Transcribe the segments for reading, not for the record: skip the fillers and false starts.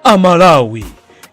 Amalawi,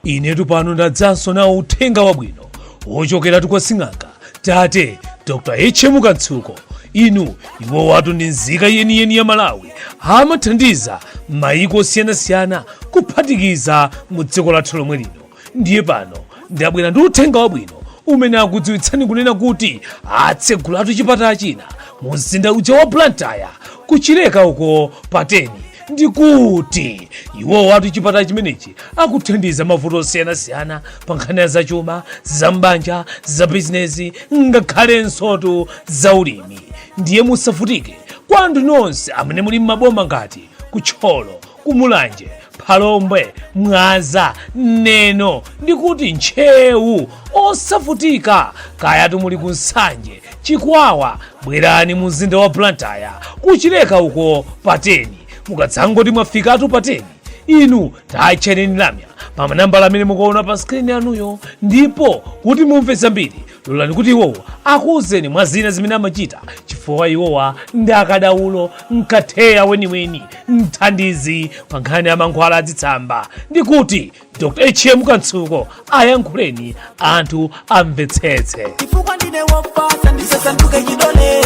inetu pano ndadzanso nawo uthenga wabwino wochokera kwa sing'anga tate Dr. H.M. Katsuko. Inu iwo watu ndi nzika yeniyeni ya Malawi amathandiza m'mayiko osiyanasiyana kuphatikiza mu dziko lathu lomwe lino. Ndiye pano ndabwera ndi uthenga wabwino umene akudziwitsani kunena kuti atsegulatu chipatala china mu mzinda uja wa Blantyre kuchileka uko pateni. Ndikuti iwo watu chipatala chimenechi akuthandiza mavuto osiyanasiyana pa nkhani za chuma, za mbanja, za bizinesi, ngakhalenso za ulimi. Ndiye musavutike kwa anthu nonse amene muli m'maboma ngati Kutcholo, Kumulanje, Phalombe, Mwanza, Neno, ndikuti Ntchewu. Osavutika kayatu muli ku Nsanje, Chikwawa, bwerani mu mzinda wa Blantyre kuchileka uko pateni. Mukadzangoti mwafikatu pateni, inu tayitcheneni lamya pa manambala amene mukuona pa skrini yanuyo, ndipo kuti mumve zambiri lolani kuti iwowa akuwuzeni mwa zina zimene amachita, chifukwa iwowa ndi akadaulo mkatheya weniweni, mthandizi pa nkhani ya mankhwala azitsamba. Ndikuti Dr. H.M. Katsuko ayankhuleni anthu amvetsetse. Chifukwa ndine wopasa ndisasanduke chidole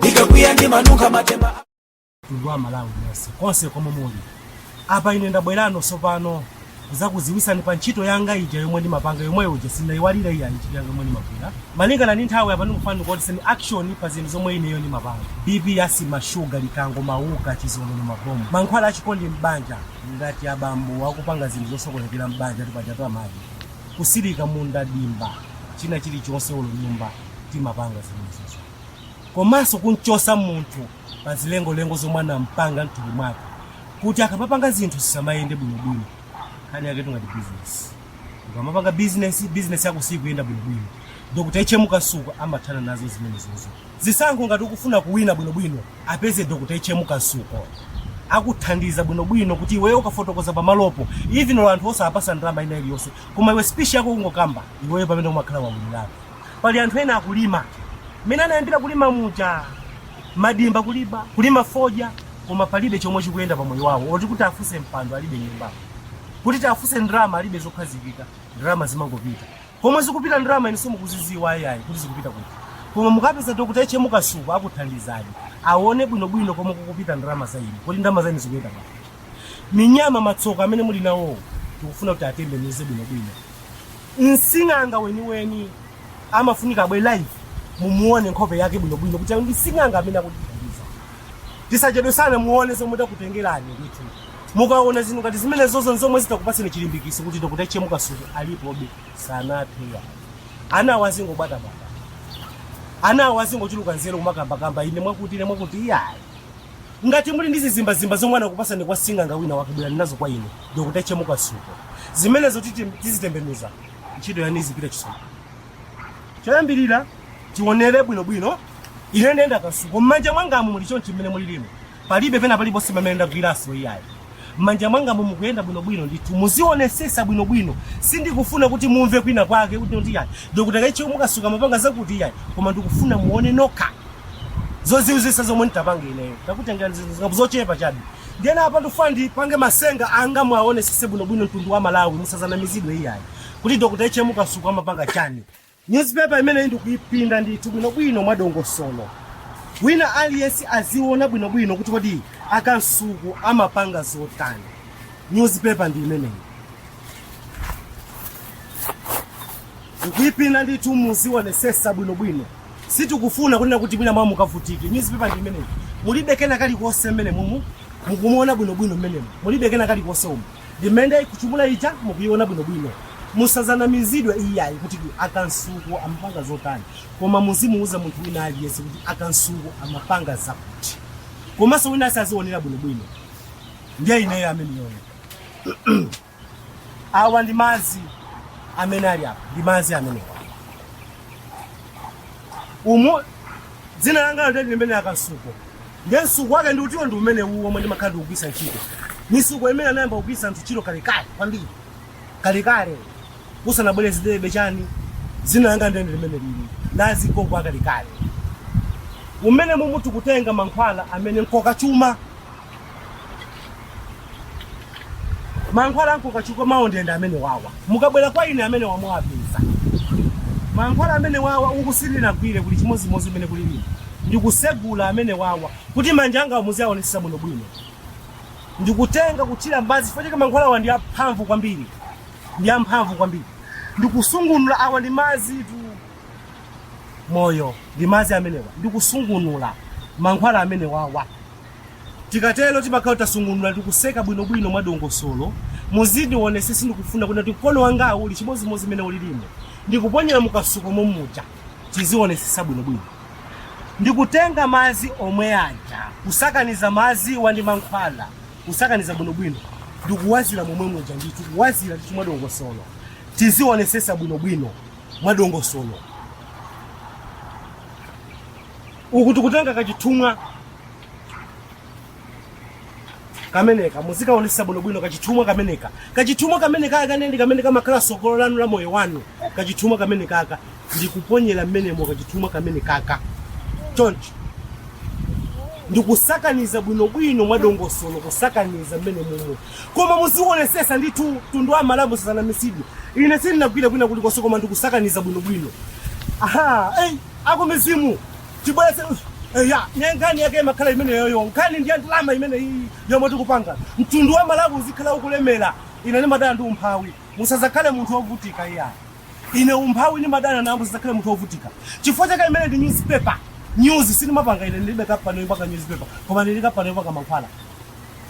ndikakwiya ndi manunkha matemba Ndwa Malawi yonse konse komwe muli apa. Ine ndabwerano sopano kuzakuziwisani pa ntchito yanga ija yomwe ndimapanga yomwe uja sinayiwalira iya ntchito yanga yomwe ndimagwira malingana ndi nthawi apa ndikufuna kuoneseni action pa zinthu zomwe ineyo ndimapanga. BP yasima sugar likango mauka chizono mabomu mankhwala achikondi mbanja ngati abambo akupanga zinthu zosokonekera mbanja tipajatu amaji kusilika munda dimba china chilichonse ulo nyumba timapanga zinthu komanso kunchosa munthu pa zilengo zomwe anampanga mtuli mwake kuti akapapanga zinthu zisamayende bwinobwino. Kani yake ngati business ukamapanga business yako sikuyenda bwinobwino, Dr. H.M. Katsuko amathana nazo zimenezozo. Zisankho ngati ukufuna kuwina bwinobwino apeze Dr. H.M. Katsuko akuthandiza bwinobwino kuti iweyo ukafotokoza pamalopo even anthu osapasa ndalama ina iliyonse, koma iwe speech yako ungokamba iweyo pamene umakhala wabwinirapo. Pali anthu ena akulima mene anayambira kulima muja madimba kulima foja, koma palibe chomwe chikuyenda pamoyo wawo oti kuti afuse mpando alibe nyumba, kuti afuse ndrama alibe zokhazikika, ndrama zimangopita. Koma zikupita ndrama ine simukuziziwa ayayi kuti zikupita kuti. Koma mukapeza Dr. H.M. Katsuko akuthandizani aone bwinobwino komwe kukupita ndrama za ine, kuti ndrama za ine zikuyenda kuti. Minyama matsoka amene muli nawo tikufuna kuti atembeneze bwinobwino. Msing'anga weni amafunika abwe live mumuone nkhope yake bwinobwino kuti ndi sing'anga amene akuthandiza. Tisachedwe sana muone zomwe takutengerani ndithu. Mukaona zinthu ngati zimene zomwe zitakupaseni chilimbikitso kuti Dr. H.M. Katsuko alipobe sanapheya. Ana wazingobata bata. Ana wazingochuluka nzero kumakamba ine mwakuti iyayi. Ngati muli ndi zimba zomwe anakupasani kwa sing'anga wina wakabwera nazo kwa ine Dr. H.M. Katsuko, zimenezo tizitembenuza ntchito yani zipita chisomo. Choyambirira tionere bwinobwino ine ndenda Katsuko mmanja mwangamu muli chonchi mmene mulilimo palibe pena palipo simamenda gwiraso iyayi. Mmanja mwangamu mukuyenda bwinobwino ndithu muzionesesa bwinobwino. Sindikufuna kuti mumve kwina kwake kuti ndi iyayi Dr. H.M. Katsuko amapanga zakuti iyayi, koma ndikufuna muone nokha zoziwizisa zomwe nditapanga ineyo takutengera zochepa chabe. Ndiyena apa ndifuna ndipange masenga anga mwaone sise bwinobwino mtundu wa Malawi musazanamizidwe iyayi kuti Dr. H.M. Katsuko amapanga chani. Newspaper imene ndikuyipinda ndithu bwinobwino mwadongosolo wina aliyense aziona bwinobwino kuti kodi Katsuko amapanga zotani. Newspaper ndi imeneyi ndikuyipinda ndithu muzionesesa bwinobwino. Sitikufuna kunena kuti mwina mwa mukavutike. Newspaper ndi imeneyi mulibe kena kali konse mmene mukumuona bwinobwino mmene mulibe kena kali konse umu ndimende kuchumula ija mukuiona bwinobwino. Musazanamizidwe iyayi kuti Katsuko amapanga zotani, koma muzimuuza munthu wina aliyense kuti Katsuko amapanga zakuti, komanso wina asazionera bwinobwino. Ndiye ineyo amene yone awa ndi mazi amene ali apa, ndi mazi amene umo dzina langa ndi limene Katsuko. Ndiye Katsuko wake ndi utiwo ndi umene uwo omwe ndimakhala ndikugwisa ntchito. Katsuko imene anayamba kugwisa ntchito kalekale kwambiri kalekale usanabwereze debe chani zina langa ndi limene lili nazi kongo kalekale umene mumutu kutenga mankhwala amene nkoka chuma mankhwala anko kachuka maondenda amene wawa mukabwera kwa ine amene wamwapeza mankhwala amene wawa ukusilira gwire kuli chimozimozi imene kuli lino ndikusegula amene wawa kuti manja anga muziaonesa bwino bwino ndikutenga kuchira mbazi chifukwa mankhwala wa ndi amphamvu kwambiri ndikusungunula awa ndi mazi tu moyo ndi mazi amenewa ndikusungunula mankhwala amene wawa tikatelo timakhala tasungunula tikuseka bwino mwadongosolo muzidi wonesesi ndikufuna kuti mkono wanga uli chimozimozi imene ulilimo ndikuponyera mukasuko momuja tizionesesa bwino ndikutenga mazi omwe aja kusakaniza mazi wa ndi mankhwala kusakaniza bwino ndikuwazira momwe muja nditu kuwazira ndi mwadongosolo tizionesesa bwino mwadongosolo uku tikutenga kachitumwa kameneka muzikaonesa bwino kachitumwa kameneka akanende kamene kamakhala sokolo lanu la moyo wanu kachitumwa kameneka aka ndikuponyera mmenemo kachitumwa kameneka chonchi ndikusakaniza bwino mwadongosolo kusakaniza mmene momwe koma muzionesesa ndi tundu wa malambo sana misidi ine sindinagwira kwina kuliko sokoma ndikusakaniza bwino ako mizimu tibwese ya nyangani yake makhala imene yoyo nkani ndi ndalama imene iyi yomwe tikupanga mtundu wa malabu uzikhala ukulemera ine ni madana ndi umphawi musazakhale munthu wovutika iya ine umphawi ni madana nambo sizakhale munthu wovutika chifukwa chake imene ndi newspaper news sinimapanga ine ndilibe kapano ipanga newspaper koma ndili kapano ipanga mankhwala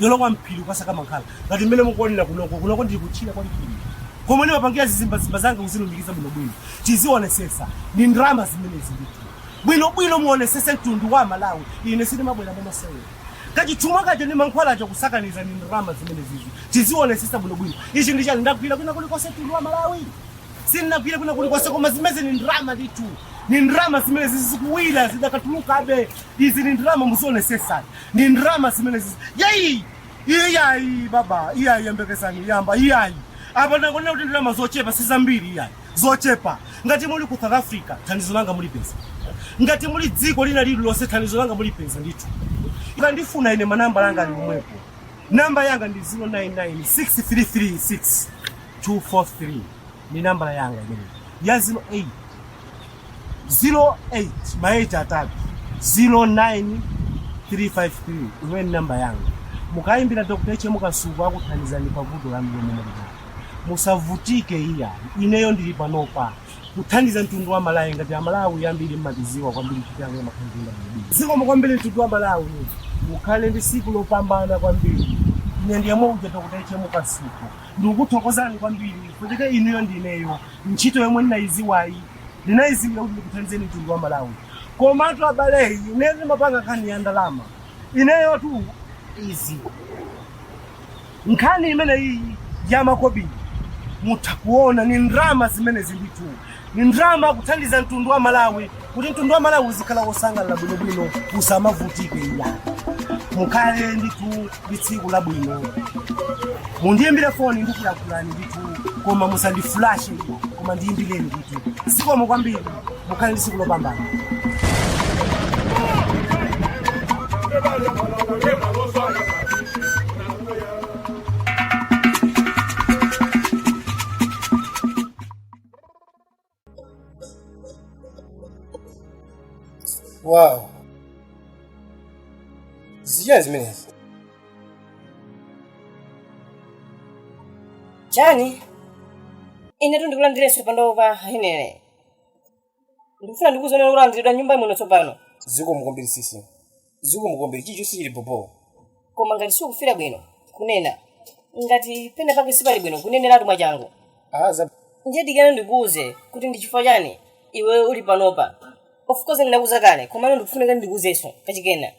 yolokwa mphiri ukasaka mankhwala ngati mmene mukuonera kunoko ndili kuchira kwa mphiri koma nimapangira zizimba zanga kuzilumikiza bwino tizionesesa ni ndrama zimene zilitu bwino muonesese mtundu wa Malawi ine sinimabwera momasewe kachitumwa kaje ni mankhwala acha kusakaniza ni ndrama zimene zizi tizionesesa bwino ichi ndicho ndagwira kwina kulikose mtundu wa Malawi sinagwira kwina kulikose koma zimeze ni ndrama nditu ni ndrama zimene zizikuwira zidakatuluka abe izi ni ndrama muzionesesa ni ndrama zimene zizi iyayi baba iyayi yambekesani yamba iyayi apa ndakona kuti ndrama zochepa sizambiri iyayi zochepa ngati muli ku South Africa thandizo langa muli pesa ngati muli dziko lina lililonse thandizo langa muli pesa nditu ndifuna ine manamba langa ali omwepo namba yanga ndi 0996336243 ni namba yanga imene ya 08 maita atatu 09353 iwe namba yanga mukaimbira Dr. H.M. Kasuku akuthandizani pavuto la mlimo musavutike iya ineyo ndili panopa kuthandiza mtundu wa Malawi ngati Malawi yambiri mmadziwa kwambiri chitanga makhanzira ziko kwambiri mtundu wa Malawi mukhale ndi siku lopambana kwambiri ine ndiye mmoja Dr. H.M. Kasuku ndikuthokozani kwambiri kuti ineyo ndineyo ntchito yomwe ndinayiziwayi ndinayizimira kuti ndikuthandizeni mtundu wa Malawi koma tu abale ine mapanga khani ya ndalama ineyo tu izi nkhani imene iyi ya makobiri mutakuona ni ndrama zimene zilitu ni ndrama kuthandiza mtundu wa Malawi kuti mtundu wa Malawi uzikhala wosangalala bwino usamavutike iya mukhale nditu litsiku labwino mundiyimbire foni ndikuyakulani nditu koma musandiflashe koma ndiyimbireni nditu sikomo kwambiri mukhale ndi siku lopambana Wow. Ziyazi mene. Chani? Ine tu ndikulandire supando pa hinene. Ndikufuna ndikuzonera kulandiridwa nyumba muno tsopano. Ziko mukombiri sisi. Ziko mukombiri chicho sili popo. Koma ngati sikufira bwino kunena. Ngati pena pake sipali bwino kunenera tumwa changu. Aza. Ndiye dikana ndikuuze kuti ndichifukwa chani iwe uli panopa. Of course ndinakuza kale koma lero ndikufunika ndikuzeso kachikena.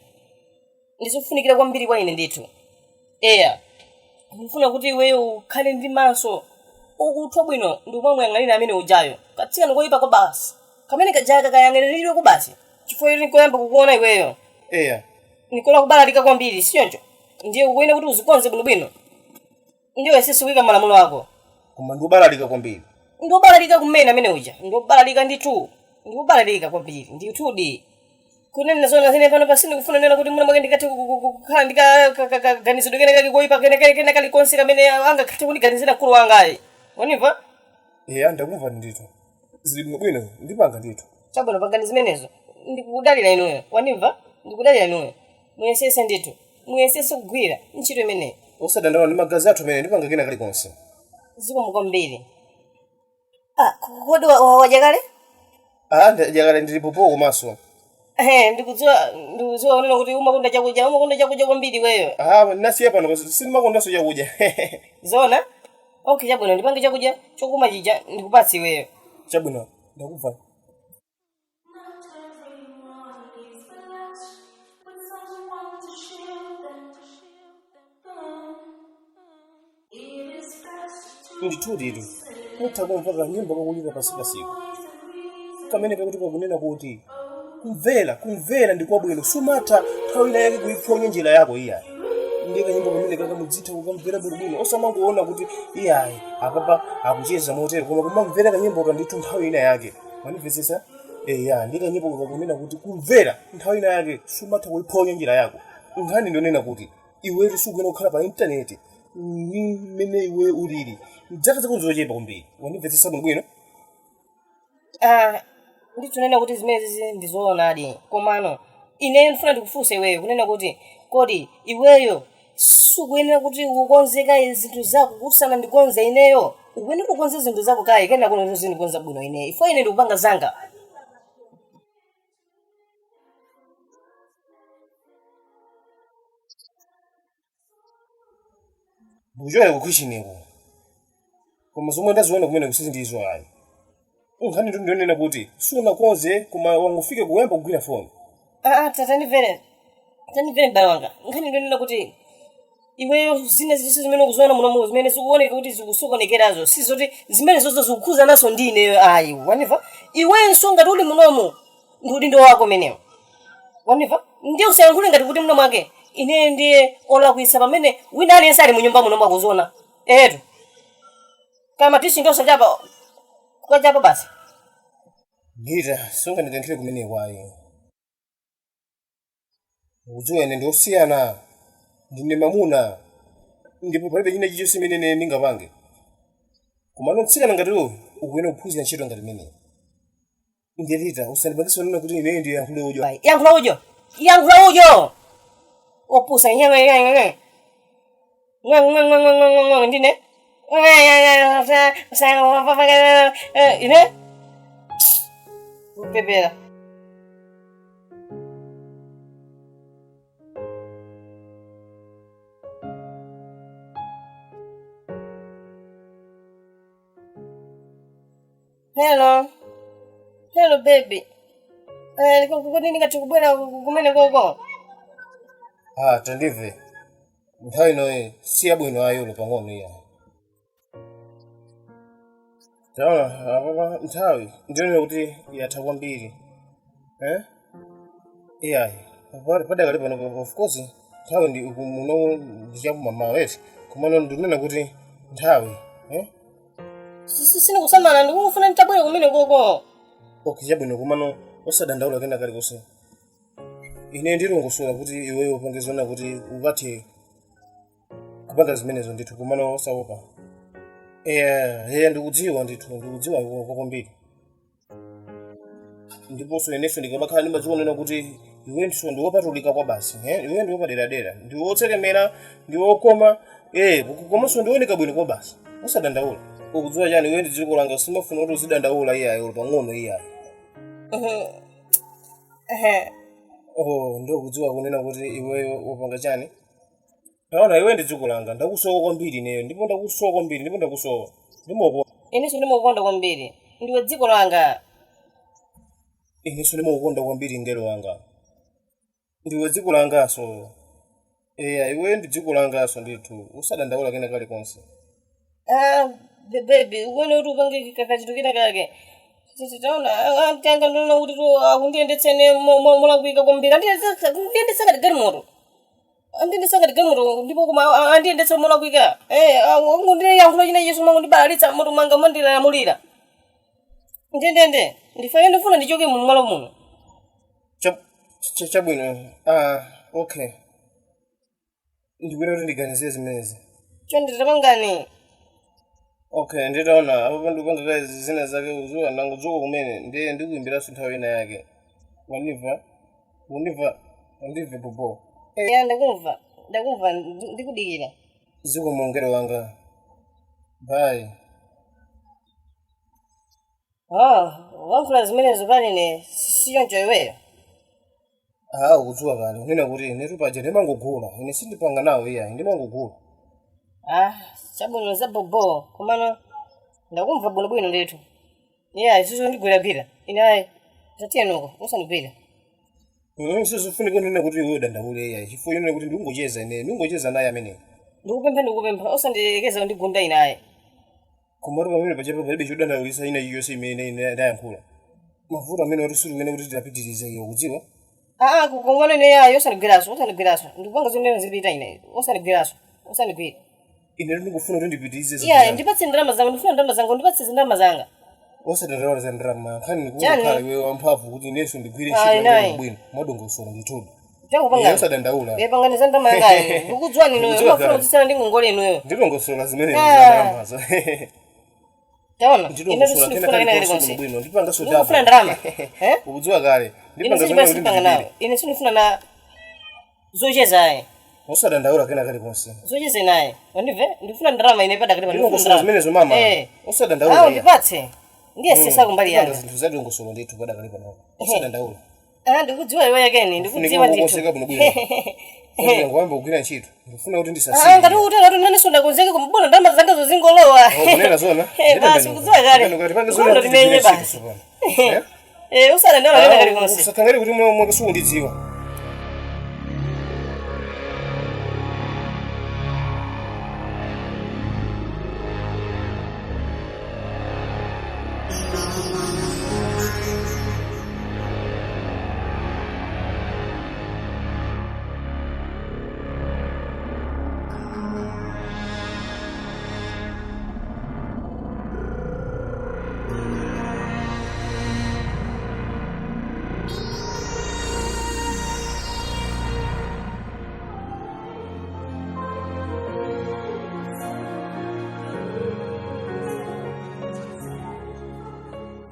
Ndizofunikira kwambiri kwa ine ndithu. Ndifuna kuti iwe ukhale ndi maso ukuthwa bwino ndimuyang'anira amene ujayo. Katsika ndikoyipa kwa basi. Kamene kajaka kayang'aniridwe ku basi. Chifukwa ili nkoyamba kukuona iweyo. Nikola kubalalika kwambiri siyoncho. Ndiye ukuyenera kuti uzikonze bwino. Ndiye sisi wika malamulo ako. Koma ndikubalalika kwambiri. Ndikubalalika kumene amene uja. Ndikubalalika ndithu. Ndikubalalika kwambiri. Ndithudi. kunena zona zine pano pasini kufuna nena kuti muna mwake ndikati kukhala ndikaganizidwe kenekali koyipa kenekali konse kamene angakhathe kundiganizira mkulu wangayi waniva ndakumva ndithu zili bwino ndipanga ndithu chabwino pangani zimenezo ndikudalira inuyo waniva ndikudalira inuyo muyesese ndithu muyesese kugwira ntchito imeneyi usadandaula ndi magazi athu amene ndipanga kenekali konse zikomo kwambiri kodi wajakale ndajakale ndilipopo komanso ndikudziwa unena kuti umakunda chakudya kwambiri weyo nasiya pano sindimakondanso chakudya zona okay chabwino ndipange chakudya chokuma chija ndikupatsi weyo chabwino ndakumva ndithuditu muthakumva kanyimbo kakulira pasiku kamene kakuti kakunena kuti kumvera ndikwabwino sumatha nthawi ina yake kuiphonya njira yako iyayi ndiye kanyimbo kamene kakamudzitha kukamvera bwinobwino osamangoona kuti iyayi apapa akucheza motere koma kumamvera kanyimbo kandithu nthawi ina yake manimvetsesa ndiye kanyimbo kakunena kuti kumvera nthawi ina yake sumatha kuiphonya njira yako nkhani ndionena kuti iwe sukuyena kukhala pa intaneti mmene iwe ulili dzaka zakunzochepa kwambiri wanimvetsesa bwino nditunena kuti zimenezi ndizoonadi komano ine ndifuna ndikufunse iweyo kunena kuti kodi iweyo sukuyenera kuti ukonzeka zinthu zako kusana ndikonze ineyo ukuyenera kukonza zinthu zako kayi kena kuno zindikonza bwino ineyo ifo ine ndikupanga zanga bujoya kukhichineko koma zomwe ndaziona kumene kusizindizo ayi nkhani ndionena kuti sunakonze koma wangufike kuyamba kugwira foni tanimvere mbale wanga nkhani ndionena kuti iweyo zine ziso zimene ukuziona munomu zimene zikuoneka kuti zikusokonekerazo sizoti zimene zozo zikukhuza naso ndi ineyo ayi waniva iwenso ngati uli munomu ndi udindo wako menewo waniva ndiye usayankhule ngati kuti munomu ake ine ndiye olakwisa pamene wina aliyense ali munyumba munomu akuziona etu kama tisinga usachapa kukachapa basi Gita, songa ndikankhire kumene kwayo. Udziwa ine ndiosiyana, ndine mamuna, ndipo palibe china chilichonse chimene ndingapange. Komano tsikana ngatiwo ukuyenera kuphunzira ntchito ngati imeneyi. Ndiye Gita, usandipangiso nena kuti ine ndiye yankhule udyo. Yankhula udyo! Opusa ndine? Ine? Pepera. Hello baby. Kodi ndingatikubwera kumene koko? Tandive. Nthawi inoyi siyabwino ayolo pang'ono iya. Taona, apapa nthawi ndionera kuti yatha kwambiri. Iyayi. Padakali pano of course nthawi ndi muno ndichapuma weti. Komano ndinena kuti nthawi, Sisina kusamala ndikufuna nditabwera kumene koko. Okay, chabwino komano osadandaula kena kali konse. Ine ndilongosola kuti iweyo upangizona kuti ukathe kupanga zimenezo ndithu komano osaopa. Ndikudziwa kwambiri. Ndiponso ineso ndikabakhala ndimazionera kuti iwe ndiso ndiwopatulika kwa basi. Iwe ndiwopaderadera. Ndiwotsekemera, ndiwokoma. Komanso ndioneka bwino kwa basi. Osadandaula. Ukudziwa chani iwe ndidziko langa simafuna kuti uzidandaula iyayo pang'ono iyayo. Ndikudziwa kunena kuti iweyo wapanga chani. Taona iwe ndidziko langa ndakusowa kwambiri ineyo ndipo ndakusowa kwambiri ndipo ndakusowa. Ndimokonda. Ineso ndimukonda kwambiri. Ndiwe dziko langa. Ineso ndimukonda kwambiri ngelo wanga. Ndiwe dziko langaso. Iwe ndi dziko langaso ndithu usadandaula kena kali konse. Baby, uone kuti upange kakachitukira kake. Taona tanga ndinoona kuti akundiyendetsene molakwika kwambiri. Andiyendetsa ngati galimoto. Andiyendetsa ngati galimoto ndipo kuma andiyendetsa molakwika. Ngundiyankhula china Yesu mangu ndibalitsa moto manga mandilamulira. Ndende ndife ndifuna ndichoke mu malo muno. Chabwino. Okay. Ndikuona kuti ndiganize zimenezi. Chonditamangani. Okay, nditaona apo pandipanga kazi zina zake uzuwa nangodzoka kumene ndiye ndikuimbira nthawi ina yake. Waniva? Undive bobo. Ya ndakumva ndikudikira. Ziko mongero wanga. Bye. Wankula zimenezo panine siyonjo iweyo. Ukudziwa kale unena kuti netu paja ndimangogula ine sindipanga nawo iya ndimangogula. Chabwino za bobo komano ndakumva bwinobwino ndetu. Yeah, isizo ndigwira ine ayi zatiyenuko usandigwira. Sizofuna kunena kuti iwe dandaule iya chifukwa yonena kuti ndingocheza naye amene. Ndikupempha usandilekeza ndigunda ine ayi. Komatu pamene pachepa palibe chodandaulisa ina yonse imene ndayankhula. Mavuto amene wati suli kuti tidapitirize iyo kudziwa. Kukongwana ine yayo usandigwiraso. Ndikupanga zimene zipita ine usandigwira. Ine ndikufuna kuti ndipitirize. Yeah, ndipatse ndalama zanga, ndifuna ndalama zanga, ndipatse ndalama zanga. Osadandaula za ndalama, nkhani ndikukhala iwe wamphamvu kuti ineso ndigwire ntchito bwino, mwadongosolo ndithudu. Chakupanga. Osadandaula. Panganiza ndalama yanga. Ndikudziwa nino, mafuna kutsana ndingongole inoyo. Ndilongosola zimene ndalamazo. Taona, ine sifuna ina konse. Ndipanga so dabu. Ndifuna ndalama. Ukudziwa kale. Ndipanga ndipanga nawo. Ine sifuna na zocheza. Osadandaula kena kali konse. Zocheza naye. Wandive? Ndifuna ndalama ine pada kale pano. Ndilongosola zimene zo mama. Osadandaula. Ndipatse. Ndiye sesa kumbali yanga. Zinthu zadongosolo ndithu pada kale pano. Osadandaula. Ndikudziwa iwe yakeni, ndikudziwa ndithu. Ndikukoseka buno bwino. Ngwamba kugwira ntchito. Ndifuna kuti ndisasiye. Ngati utera kuti nane sonda konzeke kumbono ndalama zanga zozingolowa. Kunena zona. Basi kudziwa kale. Kundo timenye basi. Usadandaula kena kali konse. Usakangale kuti mwakasungu ndidziwa.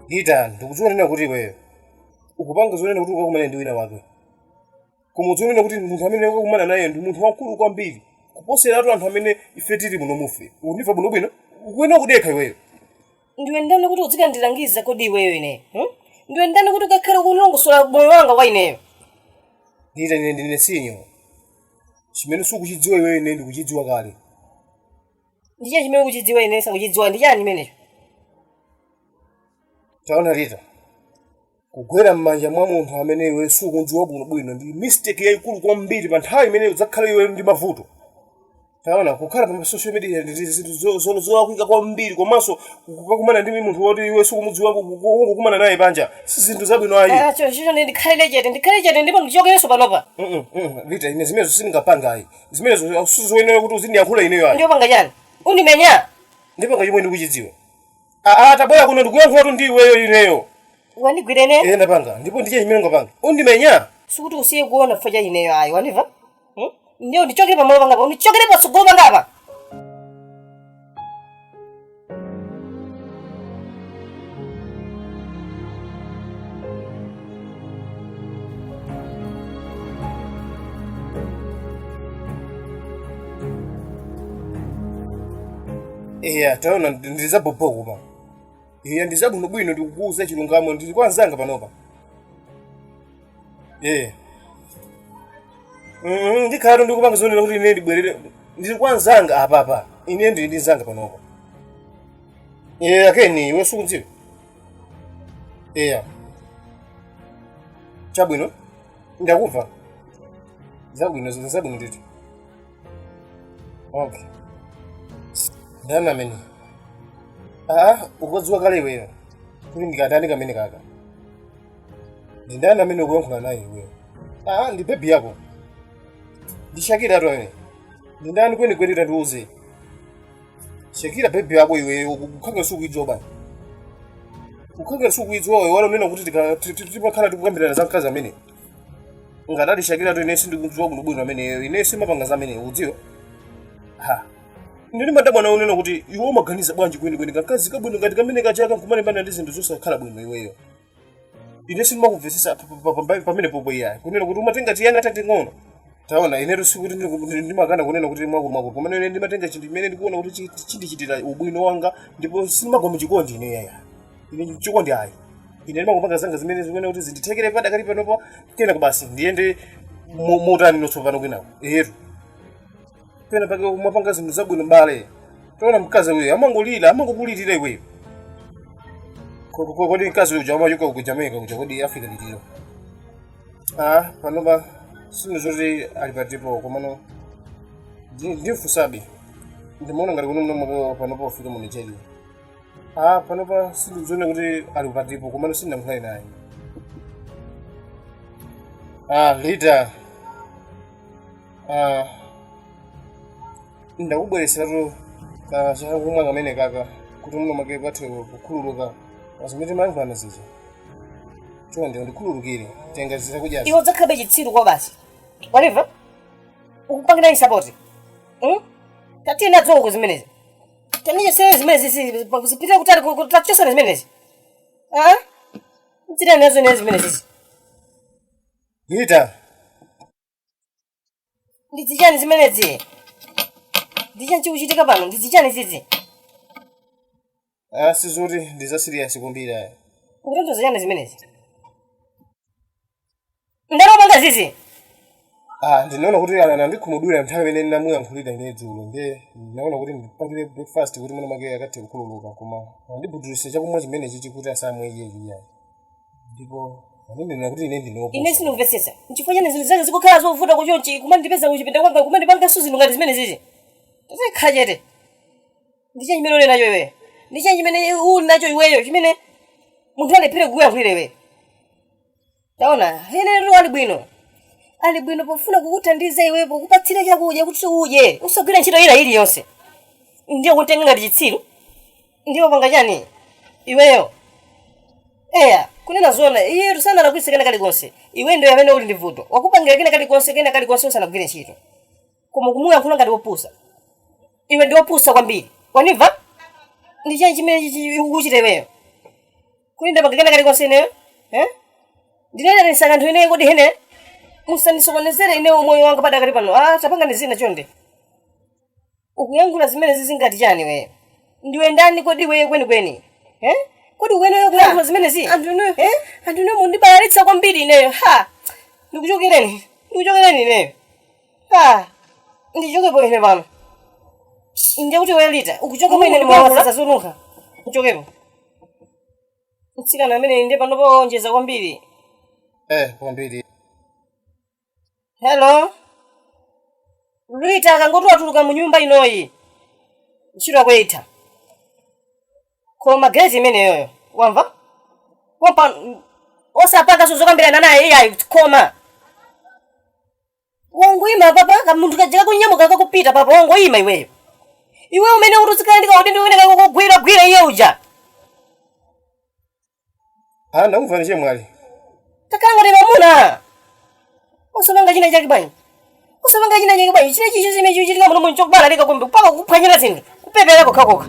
Lita, ndikuzionera kuti iweyo ukupanga zonena kuti ukakumana ndi wina wake. Koma uzionera kuti munthu amene ukakumana naye ndi munthu wamkulu kwambiri kuposera anthu amene ife tili muno mufe. Univa bwinobwino ukuyenera kudekha iweyo. Ndiwe ndani kuti uzikandilangiza kodi iweyo ine? Ndiwe ndani kuti ukakhale kulongosola moyo wanga wa ineyo? Lita, ine ndine sinyo. Chimene sukuchidziwa iweyo ine ndikuchidziwa kale. Ndiye chimene ukuchidziwa ine sanguchidziwa ndi chani imenecho? Taona Lita, kugwera m'manja mwa munthu amene iwe sukundziwa bwinobwino ndi mistake yayikulu kwambiri pa nthawi imene udzakhala iwe ndi mavuto. Taona kukhala pa social media ndi zinthu zolakwika kwambiri komanso kukakumana ndi munthu woti iwe sukumudziwa kukumana naye panja si zinthu zabwino ayi. Chicho ndikhale chete ndipo ndichokereso panopa. Lita, ine zimenezo sindingapanga ayi. Zimenezo sizoyenera kuti uzindiyankhula ineyo ayi. Ndiyopanga chani? Undimenya? Ndipanga chomwe ndikuchidziwa. Tabwera kuno ndikuyankhula kuti ndi iweyo ineyo. Wandigwira ine? Ndapanga, ndipo ndiche chimene ngapanga. Undimenya? Sikuti usiye kuona faja ineyo ayi, waniva? Ndiyo ndichokere pamalo panga, undichokere patsogolo panga apa. Taona ndizabobo kuma. Ndizabwinobwino ndikukuuza chilungamo ndili kwanzanga panopa. Ndikhala ndikupanga zonena kuti ine ndibwerere ndili kwanzanga apa. Ine ndili ndi nzanga panopa. Akeni iwe sukundziwa. Chabwino. Ndakumva. Zabwino ndithu. Okay. Ndana amene. Ukudziwa kale iweyo. Kuti ndikatani kamene kaka. Ndindana amene ukuyankhula naye iweyo. Ndi baby yako. Ndishakira to ine. Ndindani kweni tandiuze. Shakira baby yako iweyo ukukhala sukuidziwa bani. Ukukhala sukuidziwa wewe wala unena kuti tipakhala tikukambirana za mkazi amene. ngadali Shakira to ine sindikudziwa kuno bwino ameneyo ine simapanga zamene udziwa ha ndili madabwa na unena kuti iwe umaganiza bwanji kweni kakazi kabwino ngati kamene kachaka nkumane bana ndi zinthu zosakhala bwino iweyo ine simakuvesesa pamene popo iyayi kunena kuti umatenga tiyanga tating'ono taona ine sikuti ndimakana kunena kuti mwakulu komene ine ndimatenga chinthu chimene ndikuona kuti chindichitira ubwino wanga ndipo simagoma chikondi ine yaya ine chikondi ayi ine ndimakupanga zanga zimene zikuona kuti zindithekere padakali panopo kenako basi ndiyende motani notsopano kwinawo ehetu pena pake umapanga zinthu zabwino mbale taona mkazi uyo amangolira amangokulirira iweyo kodi mkazi uja amachoka ku Jamaica kuja kodi Africa litiro panopa sino zoti alipatipo komano ndifusabe ndimaona ngati kuno mnomwe panopa ufika mu Nigeria panopa sino zone kuti alipatipo komano sindamkhale naye Lita ndakubweresatu chakumwa kamene kaka kuti muno make pathe kukhululuka azimene mangwana zija chonde ndikhululukire tenga zisakudyazi iwo zakhabe chitsiru kwa basi whatever ukupangira ni support tati na dzongo zimenezi tanije sene zimenezi zipita kutali kutachosa zimenezi mtira nazo nezi zimenezi Lita ndizichani zimenezi ndichani chikuchitika pano ndizichani zizi sizoti ndiza serious kumbira ukutonto zichani zimenezi ndarobanga zizi ndinaona kuti ndikhumudwira nthawi imene ndamuyankhulira ine dzulo nde ndinaona kuti ndipakire breakfast kuti muno make akathe kukhululuka koma ndibudulise chakumwa chimene chichi kuti asamwe iye chiyayi ndipo ndinena kuti ine ndinopo ine sinomvesesa nchifukwa chani zinthu zake zikukhala zovuta kuchonchi kumandipeza kuchipinda kwanga kumandipanga suzi ngati zimene zizi tazikhalachete ndichani chimene uli nacho iweyo ndichani chimene uli nacho iweyo chimene munthu alephera kukuyankhulira iweyo taona ine ali bwino pofuna kukuthandiza iwepo kupatsira chakudya kuti udye usagwira ntchito ina iliyonse ndiyo kutenga ngati chitsiru ndiyo panga chani iweyo kunena zona iye rusana anakwisa kena kalikonse iwe ndio yamene uli ndi vuto wakupangira kena kalikonse usanagwire ntchito koma kumuyankhula ngati wopusa iwe ndi wopusa kwambiri waniva ndi chani chimene ukuchita iweyo kuli ndapanga kena kalikonse ineyo ndinenanisa kanthu ineyo kodi hene musanisokonezere ineyo moyo wanga padakali pano tapanga ndi zina chonde ukuyankhula zimene zizingati chani weyo ndiwe ndani kodi weyo kwenikweni kodi uweneyo kuyankhula zimene zi anthu ineyo mundibayalitsa kwambiri ineyo ndikuchokereni ineyo ndichokepo ine pano ndiye kuti weyo Lita ukuchokepo ine ndimawaza zonunkha uchokepo mtsikana amene ndiye panopo njeza kwambiri kwambiri hello Lita akangoti watuluka mu nyumba inoyi ntchito yakweitha koma gezi imeneyoyo wamva wampa osapanga zokambirana naye iyayi koma wangoyima papa kamunthu kajeka kunyamuka kakupita papa wangoyima iweyo iwe umene utuzikala ndikaudi uyeneka kugwira iye uja ndakumvanishe mwali takangati pamuna usapanga china chake bwanyi chine chicho chimene chichitika muno muncho kubala lika kumbi kupaka kuphwanyira zinthu kupepera kokhakoka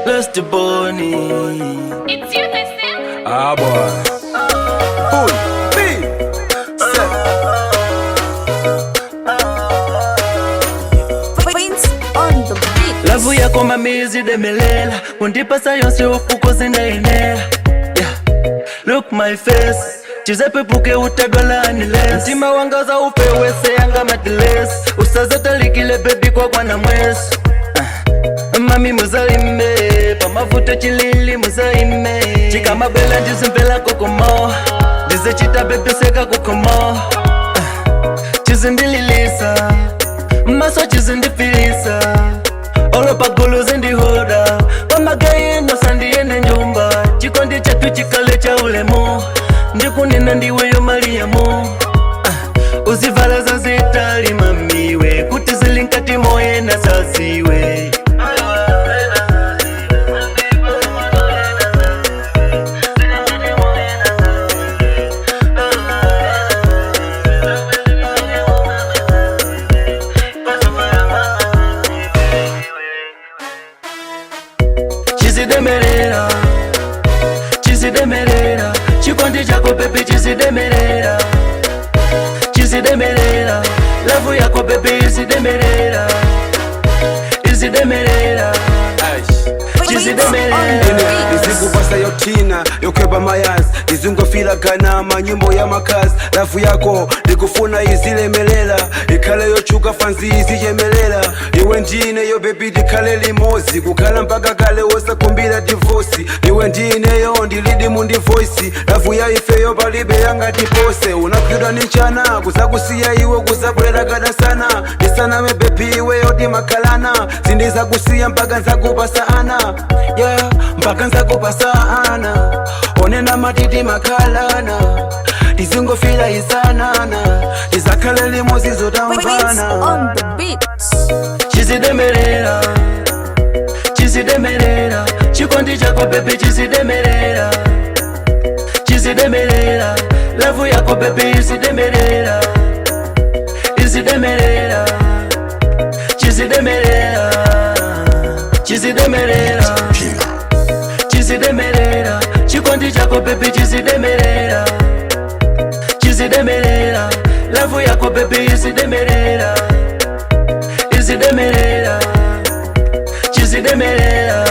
Let's Mr. Bonnie. It's you, Mr. Ah boy. Boy, B. Prince on the beat. Lavu yako mamizi demelela, undipasa yonse ufuko zinaenea. Yeah. Look my face, chizepe puke utadwala aniles. Mtima wangaza upewese yanga matiles. Usazeta likile baby kwa kwana mwesi. Mami muzalime, pamavuto chilili muzalime. Chika mabela njizimvela kokomo, ndize chita bebe seka kokomo. Chizindililisa, maso chizindifilisa. Olo pagulu zindihoda, pamagaye no sandiene njomba. Chikondi chatu chikale cha ulemo, ndikunena ndiwe yo Mariamu. Uzivala za zitali mamiwe, kuti zilinkati moye na sasiwe. Chizidemerera, chizidemerera, chikondi chako pepe chizidemerera. Chizidemerera, lavu yako pepe izidemerera. Izidemerera, chizidemerera. Izikupasa yotina, yokweba mayazi. Izungofila gana manyimbo ya makazi. Lavu yako, likufuna izilemelela. Ikale yochuka fanzi izijemelela. Iwe ndine yo baby dikale limozi. Kukala mpaka kale wosa kumbila divorce. Iwe ndine yo ndilidi mundi voice. Lavu ya ife yo balibe yanga tipose. Unakuda ninchana, kusakusiya iwe kusabwela kada sana. Nisana me baby iwe yodi makalana. Zindiza kusiya mpaka nzakupasa ana. Yeah, mpaka nzakupasa ana. Onena matiti makalana. Tizingofila isanana. Tizakale limozi Prince zotamvana. on the beat. Chizidemerera, chizidemerera, chikondi chako pepe chizidemerera. Chizidemerera, lavu yako pepe izidemerera. Izidemerera, chizidemerera. Chizidemerera, chizidemerera, chikondi chako pepe chizidemerera. Chizidemerera, lavu yako pepe izidemerera. Izidemerera, chizidemerera.